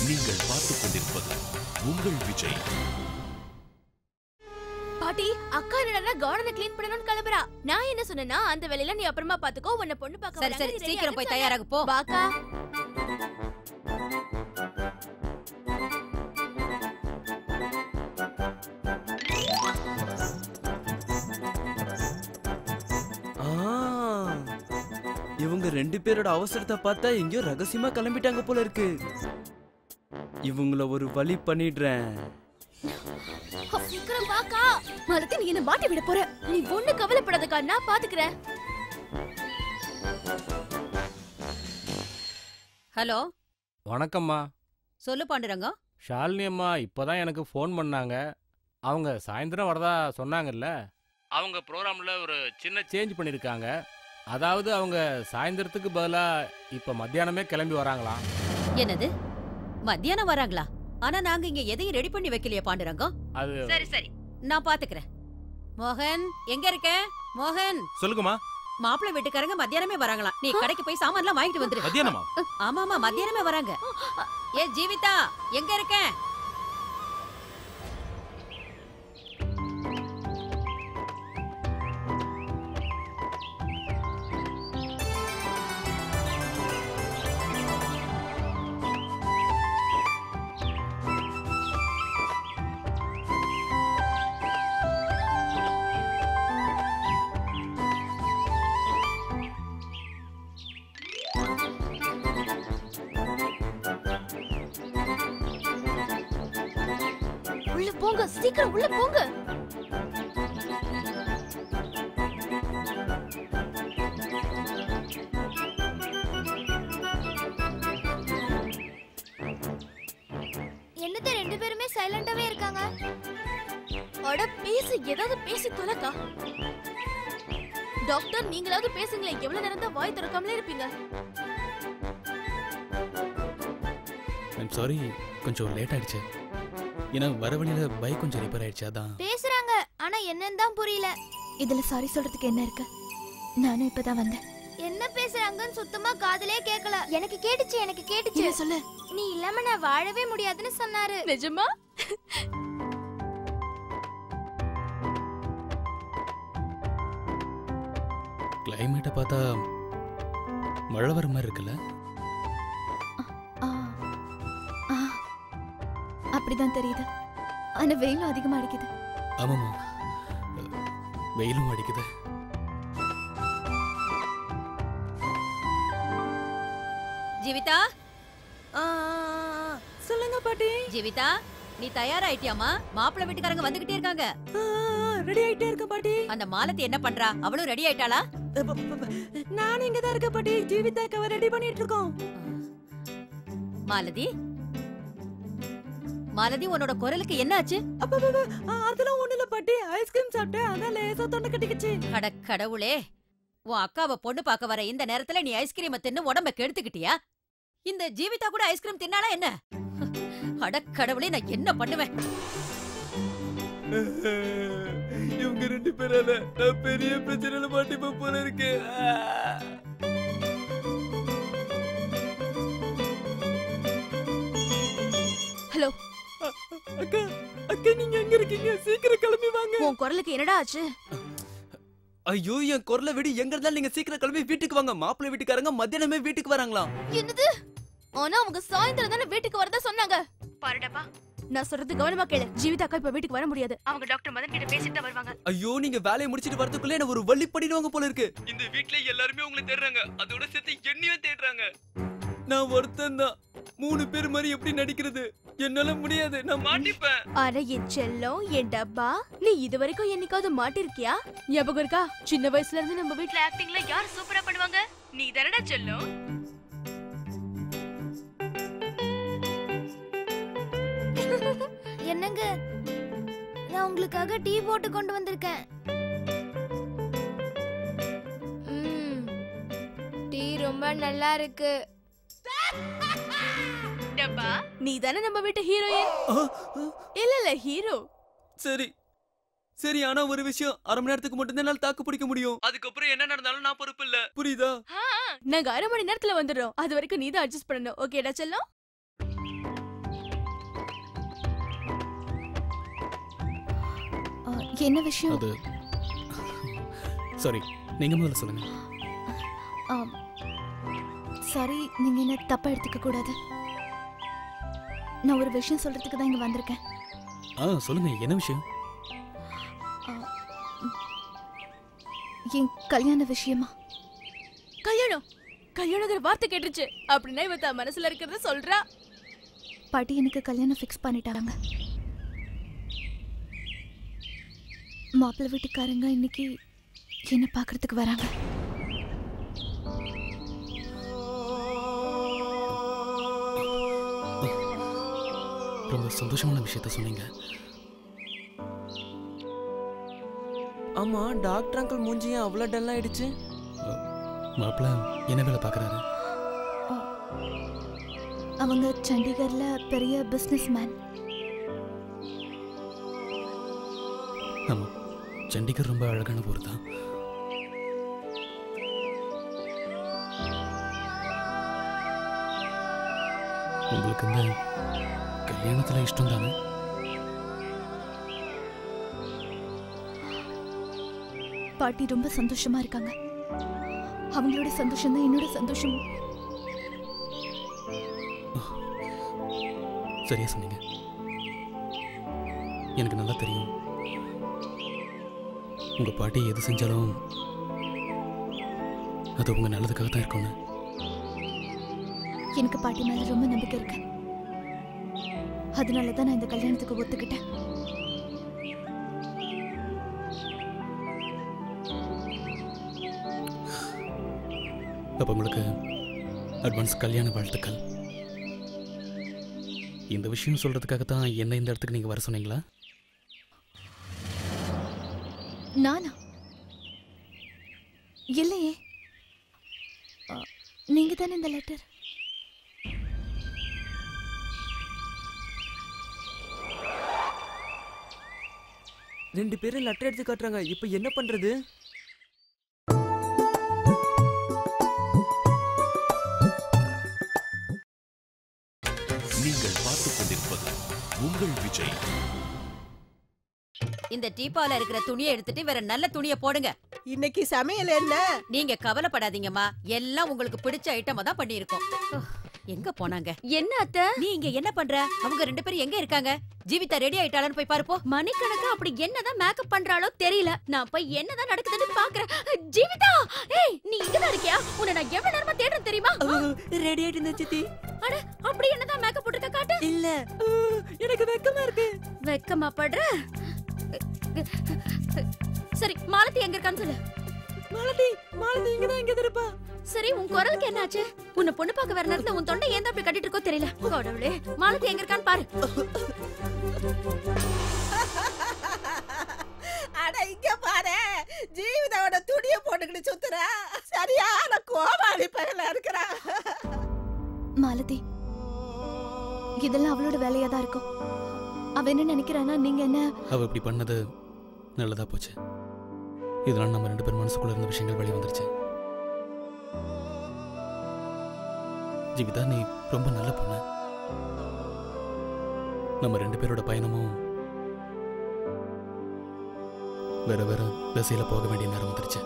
நீங்கள் பார்த்துக் கொண்டிருப்பது உங்கள் விஜய். பாட்டி, அக்கா என்னடா கார்டனை க்ளீன் பண்ணனும்னு கிளம்புறா. நான் என்ன சொன்னேன்னா, அந்த வேலையில நீ அப்புறமா பாத்துக்கோ, உன்னை பொண்ணு பார்க்க சரி சரி, சீக்கிரம் போய் தயாராகு போ. பாக்கா. இவங்க ரெண்டு பேரோட அவசரத்தை பார்த்தா எங்கேயோ ரகசியமா கிளம்பிட்டாங்க போல இருக்கு. இவங்கள ஒரு வழி பண்ணிடுறேன். சீக்கிரம் பாக்கா. மலத்தி, நீ என்ன மாட்டி விட போற. நீ ஒண்ணு கவலைப்படாதக்கா, நான் பாத்துக்கிறேன். ஹலோ, வணக்கம்மா. சொல்லு பாண்டுரங்கம். ஷாலினி அம்மா இப்போதான் எனக்கு ஃபோன் பண்ணாங்க. அவங்க சாயந்தரம் வரதா சொன்னாங்கல்ல. அவங்க ப்ரோக்ராமில் ஒரு சின்ன சேஞ்ச் பண்ணியிருக்காங்க. அதாவது அவங்க சாயந்தரத்துக்கு பதிலாக இப்போ மத்தியானமே கிளம்பி வராங்களாம். என்னது, மத்தியானம் வராங்களா? ஆனா நாங்க இங்க எதையும் ரெடி பண்ணி வைக்கலையே பாண்டுரங்கம். அது சரி சரி, நான் பாத்துக்கிறேன். மோகன், எங்க இருக்க? மோகன். சொல்லுங்கம்மா. மாப்பிள்ளை வீட்டுக்காரங்க மத்தியானமே வராங்களாம். நீ கடைக்கு போய் சாமான்லாம் வாங்கிட்டு வந்துரு. மத்தியானமா? ஆமாமா, மத்தியானமே வராங்க. ஏ ஜீவிதா, எங்க இருக்க? உள்ள போங்க, சீக்கிரம் உள்ள போங்க. என்னது ரெண்டு பேருமே சைலண்டாவே இருக்காங்க? அட பேசு, ஏதாவது பேசி தொலைக்கா. டாக்டர், நீங்களாவது பேசுங்களே. எவ்வளவு நேரம் தான் வாய் திறக்காமலே இருப்பீங்க? ஐம் சாரி, கொஞ்சம் லேட் ஆயிடுச்சு. ஏன்னா வர வழியில பைக் கொஞ்சம் ரிப்பேர் ஆயிடுச்சு. அதான் பேசுறாங்க, ஆனா என்னன்னு தான் புரியல. இதுல சாரி சொல்றதுக்கு என்ன இருக்கு? நானும் இப்பதான் வந்தேன். என்ன பேசுறாங்கன்னு சுத்தமா காதுலயே கேட்கல. எனக்கு கேட்டுச்சு. சொல்லு. நீ இல்லாம நான் வாழவே முடியாதுன்னு சொன்னாரு. நிஜமா? கிளைமேட்டை பார்த்தா மழை வர மாதிரி இருக்குல்ல? அப்படிதான் தெரியுது. ஆனா வெயிலும் அதிகமா அடிக்குது. ஆமாமா, வெயிலும் அடிக்குது. ஜீவிதா. சொல்லுங்க பாட்டி. ஜீவிதா, நீ தயாராயிட்டியாமா? மாப்பிள்ளை வீட்டுக்காரங்க வந்துகிட்டே இருக்காங்க. ரெடி ஆயிட்டே இருக்க பாட்டி. அந்த மாலத்தி என்ன பண்றா? அவளும் ரெடி ஆயிட்டாளா? நானும் இங்க தான் இருக்க பாட்டி. ஜீவிதாக்காவை ரெடி பண்ணிட்டு இருக்கோம். மாலதி, மாலதி, உன்னோட குரலுக்கு என்ன ஆச்சு? அதெல்லாம் ஒண்ணு இல்ல பாட்டி. ஐஸ்கிரீம் சாப்பிட்டேன், அதான் லேசா தொண்டை கட்டிக்கிச்சு. அட கடவுளே, உன் அக்காவை பொண்ணு பார்க்க வர இந்த நேரத்துல நீ ஐஸ்கிரீம் தின்னு உடம்ப கெடுத்துக்கிட்டியா? இந்த ஜீவிதா கூட ஐஸ்கிரீம் தின்னாலா என்ன? அட கடவுளே, நான் என்ன பண்ணுவேன்? இவங்க ரெண்டு பேரால நான் பெரிய பிரச்சனையில மாட்டிப்ப போல இருக்கு. ஹலோ அக்கா, அக்கா நீங்க எங்க இருக்கீங்க? சீக்கிரம் கிளம்பி வாங்க. உன் குரலுக்கு என்னடா ஆச்சு? ஐயோ, என் குரலை விட எங்க இருந்தாலும் நீங்க சீக்கிரம் கிளம்பி வீட்டுக்கு வாங்க. மாப்பிள்ளை வீட்டுக்காரங்க மத்தியானமே வீட்டுக்கு வராங்களாம். என்னது? ஆனா அவங்க சாயந்தரம் தானே வீட்டுக்கு வரதா சொன்னாங்க. பாருடப்பா, நான் சொல்றது கவனமா கேளு. ஜீவிதா அக்கா இப்ப வீட்டுக்கு வர முடியாது. அவங்க டாக்டர் மதன் கிட்ட பேசிட்டு தான் வருவாங்க. ஐயோ, நீங்க வேலையை முடிச்சிட்டு வரதுக்குள்ள என்ன ஒரு வழி பண்ணிடுவாங்க போல இருக்கு. இந்த வீட்ல எல்லாருமே உங்களை தேடுறாங்க, அதோட சேர்த்து என்னையும் தேடுறாங்க. நான் ஒருத்தன் தான். 3 பேர் மாதிரி எப்படி நடிக்கிறது? என்னால முடியாது, நான் மாட்டிப்பேன். அட என் செல்லம், என் டப்பா, நீ இதுவரைக்கும் என்னைக்காவது மாட்டிருக்கியா? ஞாபகம் இருக்கா? சின்ன வயசுல இருந்து நம்ம வீட்ல ஆக்டிங்ல யார் சூப்பரா பண்ணுவாங்க? நீ தானடா செல்லம். என்னங்க, நான் உங்களுக்காக டீ போட்டு கொண்டு வந்திருக்கேன். டீ ரொம்ப நல்லா இருக்கு. டப்பா, நீ தானே நம்ம வீட்டு ஹீரோயின்? இல்ல ஹீரோ. சரி சரி, ஆனா ஒரு விஷயம், 1/2 மணி நேரத்துக்கு மட்டும் தான் என்னால தாக்கு பிடிக்க முடியும். அதுக்கப்புறம் என்ன நடந்தாலும் நான் பொறுப்பு இல்ல, புரியுதா? நாங்க 1/2 மணி நேரத்துல வந்துடுறோம். அது வரைக்கும் நீ தான் அட்ஜஸ்ட் பண்ணணும். ஓகேடா செல்லம்? என்ன விஷயம்? அது சாரி, நீங்க முதல்ல சொல்லுங்க. சாரி, நீங்க என்ன தப்பா எடுத்துக்க கூடாது. நான் ஒரு விஷயம் சொல்றதுக்கு தான் இங்க வந்திருக்கேன். சொல்லுங்க, என்ன விஷயம்? என் கல்யாண விஷயமா. கல்யாணங்கிற வார்த்தை கேட்டுச்சு அப்படின்னா இவ தான் மனசுல இருக்கிறத சொல்றா. பாட்டி எனக்கு கல்யாணம் ஃபிக்ஸ் பண்ணிட்டாங்க. மாப்பிள்ளை வீட்டுக்காரங்க இன்னைக்கு என்ன பார்க்கறதுக்கு வராங்க. ரொம்ப சந்தோஷமான விஷயத்த சொன்னீங்க. ஆமா, டாக்டர் அங்கிள் மூஞ்சியும் அவ்வளவு டல் ஆயிடுச்சு. மாப்பிள்ள என்ன வேலை பார்க்கறாரு? அவங்க சண்டிகர்ல பெரிய பிசினஸ் மேன். ஆமா, சண்டிகர் ரொம்ப அழகான ஊர் தான். உங்களுக்கு இந்த கல்யாணத்துல இஷ்டம் தானே? பாட்டி ரொம்ப சந்தோஷமா இருக்காங்க. அவங்களோட சந்தோஷம் தான் என்னோட சந்தோஷம். சரியா சொன்னீங்க. எனக்கு நல்லா தெரியும், உங்க பாட்டி எது செஞ்சாலும் அது உங்க நல்லதுக்காக தான் இருக்கும்னு. எனக்கு பாட்டி மேல ரொம்ப நம்பிக்கை இருக்கு. அதனால தான் நான் இந்த கல்யாணத்துக்கு ஒத்துக்கிட்டேன். அப்ப உங்களுக்கு அட்வான்ஸ் கல்யாண வாழ்த்துக்கள். இந்த விஷயம் சொல்றதுக்காக தான் என்ன இந்த இடத்துக்கு நீங்க வர சொன்னீங்களா? நானா? இல்லையே, நீங்க தானே இந்த லெட்டர். ரெண்டு பேரும் லெட்டர் எடுத்து காட்டுறாங்க. இப்ப என்ன பண்றது? நீங்கள் பார்த்துக் கொண்டிருப்பது உங்கள் விஜய். இந்த டீப்பால இருக்கிற துணியை எடுத்துட்டு வேற நல்ல துணியை போடுங்க. இன்னைக்கு சமையல் என்ன? நீங்க கவலைப்படாதீங்கம்மா, எல்லாம் உங்களுக்கு பிடிச்ச ஐட்டமா தான் பண்ணியிருக்கோம். எங்க போனாங்க? என்ன அத்தை? நீ இங்க என்ன பண்ற? அவங்க ரெண்டு பேரும் எங்க இருக்காங்க? ஜீவிதா ரெடி ஆயிட்டாளான்னு போய் பாருப்போ. மணிக்கணக்கா அப்படி என்னதான் மேக்கப் பண்றாளோ தெரியல. நான் போய் என்னதான் நடக்குதுன்னு பாக்குறேன். ஜீவிதா, ஏய் நீ இங்கதான் இருக்கியா? உன்னை நான் எவ்வளவு நேரமா தேடுறேன் தெரியுமா? ரெடி ஆயிட்டு இருந்த சித்தி. அட, அப்படி என்னதான் மேக்கப் போட்டுக்க காட்டு. இல்ல, எனக்கு வெக்கமா இருக்கு. வெக்கமா படுற? சரி, மாலதி எங்க இருக்கான்னு சொல்லு. மாலதி இங்கதான் இங்க இருப்பா. சரி, உன் குரலுக்கு என்னாச்சு? உன்னை பொண்ணு பார்க்க வர நேரத்துல உன் தொண்டை ஏன் அப்படி கட்டிட்டு இருக்கோ தெரியல. கடவுளே, மாலதி எங்க இருக்கான்னு பாரு. அட இங்க பாரு, ஜீவிதாவோட துணிய போட்டுக்கிட்டு சுத்துறா. சரியான கோமாளி பையல இருக்கிறா. மாலதி, இதெல்லாம் அவளோட வேலையா தான் இருக்கும். அவ என்ன நினைக்கிறானா, நீங்க என்ன? அவ இப்படி பண்ணது நல்லதா போச்சு. இதனால நம்ம ரெண்டு பேரும் மனசுக்குள்ள இருந்த விஷயங்கள் வெளியே வந்துருச்சு. ஜீவிதா, நீ ரொம்ப நல்ல பொண்ணு. நம்ம ரெண்டு பேரோட பயணமும் வேற வேற திசையில போக வேண்டிய நேரம் வந்துருச்சு.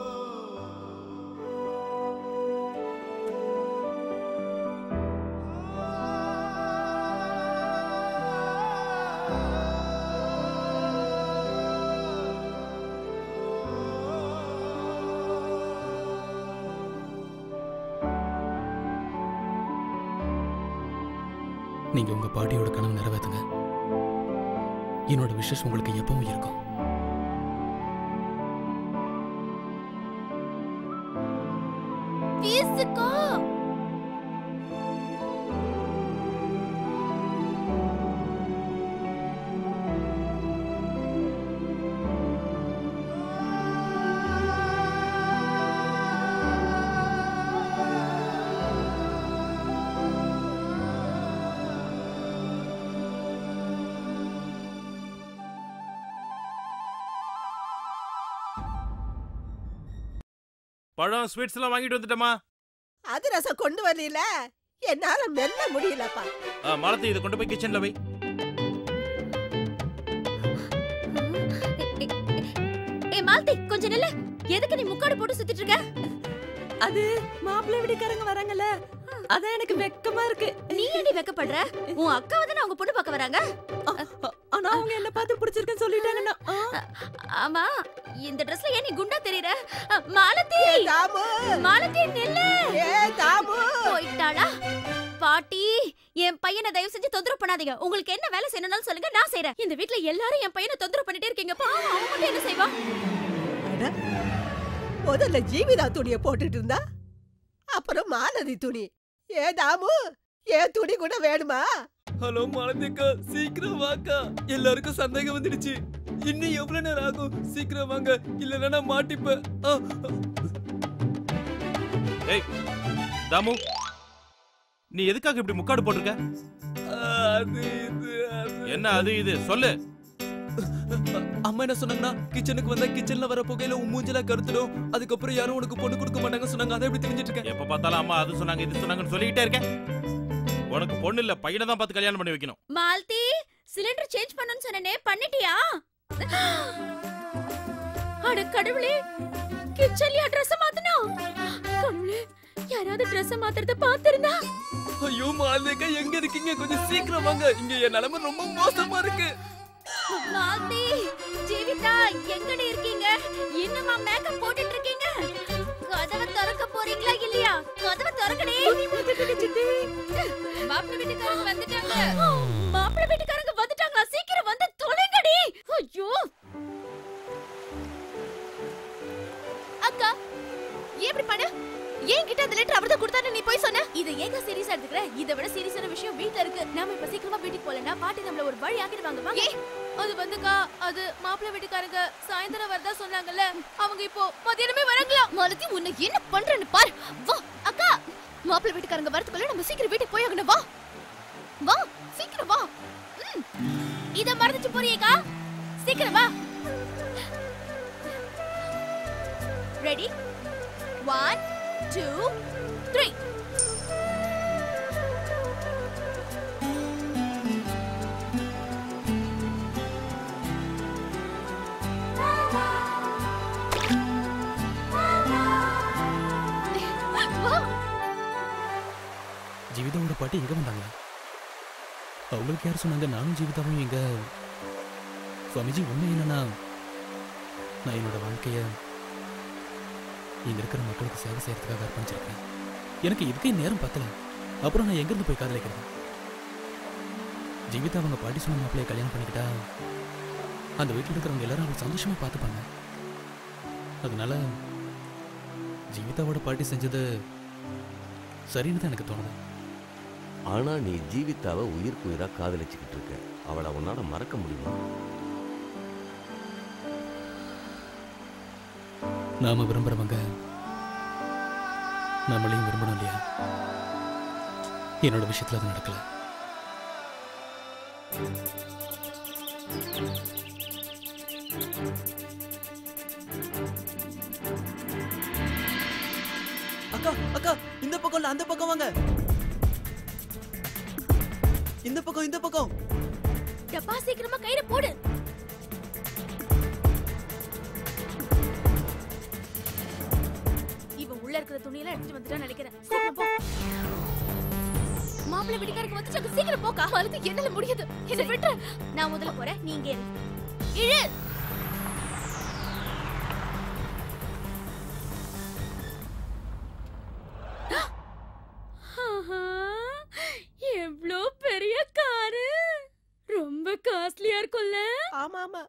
நீங்க உங்க பாட்டியோட கனவு நிறைவேற்றுங்க. என்னோட விஷஸ் உங்களுக்கு எப்பவும் இருக்கும். பேசுக்கோ. பழம் ஸ்வீட்ஸ் எல்லாம் வாங்கிட்டு வந்துட்டமா. அதிரசம் கொண்டு வரல, என்னால மெல்ல முடியலப்பா. மாலதி, இதை கொண்டு போய் கிச்சன்ல வை. கொஞ்சம் நில்லு. எதுக்கு நீ முக்காடு போட்டு சுத்திட்டு இருக்க? அது மாப்பிள்ளை வீட்டுக்காரங்க வராங்கல்ல, அதான் எனக்கு வெக்கமா இருக்கு. நீ ஏன்டி வெக்கப்படுற? உன் அக்காவை தானே அவங்க பொண்ணு பார்க்க வராங்க. ஆனா அவங்க என்ன பார்த்து பிடிச்சிருக்குன்னு சொல்லிட்டாங்கன்னா. ஆமா, இந்த ட்ரெஸ்ல ஏன் நீ குண்டா தெரியற? மாலதி, மாலதி நில்லு. போயிட்டாளா? பாட்டி, என் பையனை தயவு செஞ்சு தொந்தரவு பண்ணாதீங்க. உங்களுக்கு என்ன வேலை செய்யணும்னாலும் சொல்லுங்க, நான் செய்றேன். இந்த வீட்ல எல்லாரும் என் பையனை தொந்தரவு பண்ணிட்டே இருக்கீங்க. பாவம், அவன் மட்டும் என்ன செய்வா? முதல்ல ஜீவிதா துணியை போட்டுட்டு இருந்தா, அப்புறம் மாலதி துணி. தாமு, ஏன் துணி கூட வேணுமா? ஹலோ மாலதிக்கா, சீக்கிரம் வாக்கா. எல்லாருக்கும் சந்தேகம் வந்துடுச்சு. இன்னும் எவ்வளவு நேரம் ஆகும்? சீக்கிரம் வாங்க, இல்லன்னா நான் மாட்டிப்பேன். ஏய் தாமு, நீ எதுக்காக இப்படி முக்காடு போட்டிருக்க? என்ன அது இது சொல்லு. அம்மா என்ன சொன்னாங்கன்னா, கிச்சனுக்கு வந்தா கிச்சன்ல வர புகையில உன் மூஞ்சல கருத்துடும், அதுக்கப்புறம் யாரும் உனக்கு பொண்ணு கொடுக்க மாட்டாங்க சொன்னாங்க. அதை எப்படி தெரிஞ்சிட்டு இருக்கேன்? எப்ப பார்த்தாலும் அம்மா அது சொன்னாங்க இது சொன்னாங்கன்னு சொல்லிக்கிட்டே இருக்கேன். உனக்கு பொண்ணு இல்ல, பையனை தான் பார்த்து கல்யாணம் பண்ணி வைக்கணும். மாலதி, சிலிண்டர் சேஞ்ச் பண்ணனும்னு சொன்னனே, பண்ணிட்டியா? அட கடவுளே, கிச்சன்ல ட்ரெஸ் மாத்தனா? கடவுளே, யாராவது ட்ரெஸ் மாத்துறத பாத்துறனா? ஐயோ மாலதிக்கா, எங்க இருக்கீங்க? கொஞ்சம் சீக்கிரம் வாங்க, இங்க என் நிலைமை ரொம்ப மோசமா இருக்கு. மாலதி, ஜீவிதா, எங்கடி இருக்கீங்க? இன்னுமா மேக்கப் போட்டுட்டு இருக்கீங்க? கதவை திறக்க போறீங்களா இல்லையா? கதவை திறக்கடி. மாப்பிள்ளை வீட்டுக்காரங்க வந்துட்டாங்க. மாப்பிள்ளை வீட்டுக்காரங்க வந்துட்டாங்களா? சீக்கிரம் வந்து தொலைங்கடி. ஐயோ அக்கா, ஏன் இப்படி பண்ண? ஏன் கிட்ட அந்த லெட்டர் அவர்தான் கொடுத்தானே நீ போய் சொன்ன? இத ஏங்க சீரியஸா எடுத்துக்கற? இத விட சீரியஸான விஷயம் வீட்ல இருக்கு. நாம இப்ப சீக்கிரமா வீட்டுக்கு போலனா பாட்டி நம்மள ஒரு வழி ஆக்கிடுவாங்க. வாங்க. அது வந்துக்கா, அது மாப்பிள்ளை வீட்டுக்காரங்க சாயந்தரம் வரதா சொன்னாங்கல்ல, அவங்க இப்போ மதியானமே வராங்களா? மாலதி, உன்னை என்ன பண்றேன்னு பாரு. வா அக்கா, மாப்பிள்ளை வீட்டுக்காரங்க வரதுக்குள்ள நம்ம சீக்கிரம் வீட்டுக்கு போய் ஆகணும். வா வா, சீக்கிரம் வா. இத மறந்துட்டு போறியேக்கா? சீக்கிரம் வா. ரெடி? 1 2 3. ஜீவிதாவோட பாட்டி எங்க வந்தாங்க? அவங்களுக்கு யார் சொன்னாங்க நானும் ஜீவிதாவும் எங்க? சுவாமிஜி, உண்மை என்னன்னா, நான் என்னோட வாழ்க்கைய இங்க இருக்கிற மக்களுக்கு சேவை செய்யறதுக்காக அர்ப்பணிச்சிருக்கேன். எனக்கு இதுக்கே நேரம் பத்தல. அப்புறம் நான் எங்கிருந்து போய் காதலிக்கிறது? ஜீவிதா அவங்க பாட்டி சொன்ன மாப்பிள்ளைய கல்யாணம் பண்ணிக்கிட்டா அந்த வீட்டில் இருக்கிறவங்க எல்லாரும் அவங்க சந்தோஷமா பார்த்துப்பாங்க. அதனால ஜீவிதாவோட பாட்டி செஞ்சது சரின்னு தான் எனக்கு தோணுது. ஆனா நீ ஜீவிதாவை உயிருக்கு உயிரா காதலிச்சுக்கிட்டு இருக்க. அவளை உன்னால மறக்க முடியுமா? நாம விரும்புறவங்க நம்மளையும் விரும்பணும் இல்லையா? என்னோட விஷயத்துல அது நடக்கல. அக்கா அக்கா, இந்த பக்கம் இல்ல, அந்த பக்கம் வாங்க. இந்த பக்கம், இந்த பக்கம். டப்பா சீக்கிரமா கையில போடு. இவன் உள்ள இருக்கிற துணியெல்லாம் எடுத்துட்டு வந்துட்டான்னு நினைக்கிறேன். சீக்கிரம் போ. மாப்பிள்ளை வீட்டுக்காரங்க வந்துட்டாங்க. சீக்கிரம் போக்கா. மாலதி, என்னால முடியாது. என்ன விட்டு. நான் முதல்ல போறேன், நீங்க இழு. எவ்வளோ பெரிய காரு, ரொம்ப காஸ்ட்லியா இருக்கும்ல? ஆமா ஆமா.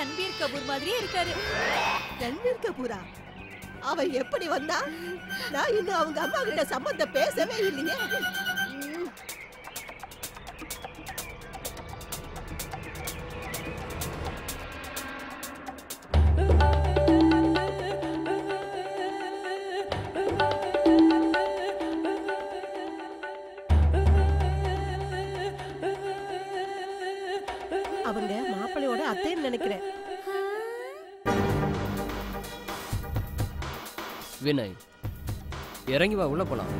ரன்பீர் கபூர் மாதிரியே இருக்காரு. ரன்பீர் கபூரா? அவன் எப்படி வந்தா? நான் இன்னும் அவங்க அம்மா கிட்ட சம்பந்தம் பேசவே இல்லையே. அவங்க மாப்பிள்ளையோட அத்தைன்னு நினைக்கிறேன். வினய், இறங்கி வா, உள்ள போலாம்.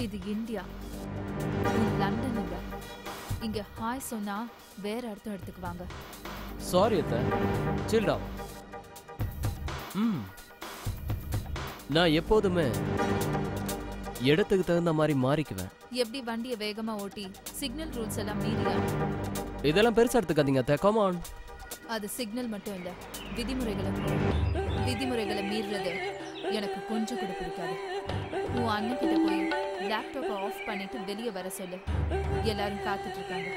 இது இந்தியா, லண்டன் இல்ல. இங்க ஹாய் சொன்னா வேற அர்த்தம் எடுத்துக்குவாங்க. சாரி அத்தை, சில் டவுன். நான் எப்போதுமே இடத்துக்கு தகுந்த மாதிரி மாறிக்குவேன். எப்படி வண்டியை வேகமா ஓட்டி சிக்னல் ரூல்ஸ் எல்லாம் மீறியா? இதெல்லாம் பெருசா எடுத்துக்காதீங்க அத்தை, கம் ஆன். அது சிக்னல் மட்டும் இல்ல, விதிமுறைகளை மீறுறது எனக்கு கொஞ்சம் கூட பிடிக்காது. உன் அண்ணன் கிட்ட போய் லேப்டாப்பை ஆஃப் பண்ணிட்டு வெளியே வர சொல்லு. எல்லாரும் காத்துட்டு இருக்காங்க.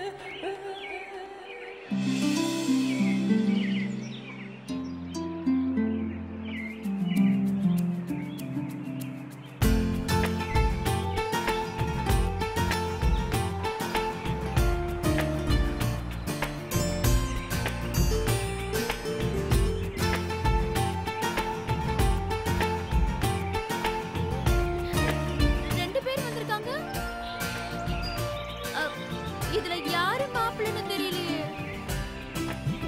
இதுல யாரு மாப்பிள்ளைன்னு தெரியலையே.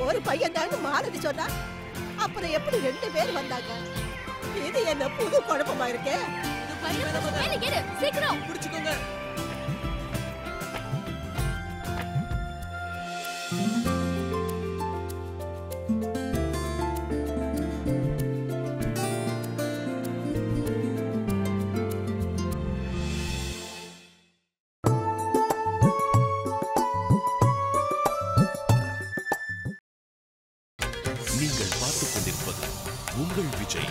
ஒரு பையன் தான் மாலதி சொன்னா, அப்புறம் எப்படி 2 பேர் வந்தாங்க? இது என்ன புது குழப்பமா இருக்கே. சீக்கிரம் பிடிச்சுக்கோங்க. நீங்கள் பார்த்துக் கொண்டிருப்பது உங்கள் விஜய்.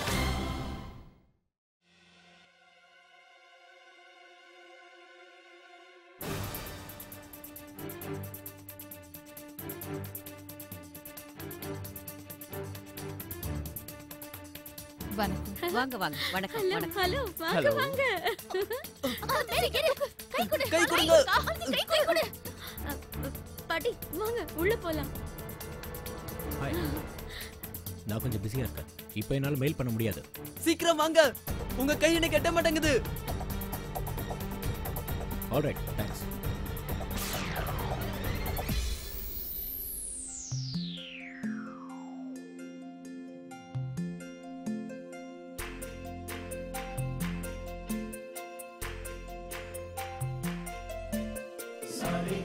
வணக்கம். வாங்க வாங்க. வணக்கம் வணக்கம். ஹலோ, வாங்க வாங்க. கை கொடு. கை கொடுங்க. கை கொடு. பாட்டி வாங்க, உள்ள போலாம். ஹாய், நான் கொஞ்சம் பிஸியா இருக்கேன். இப்போ என்னால மெயில் பண்ண முடியாது. சீக்கிரம் வாங்க, உங்க கை எனக்கு எட்ட மாட்டேங்குது. Alright, thanks. Sorry,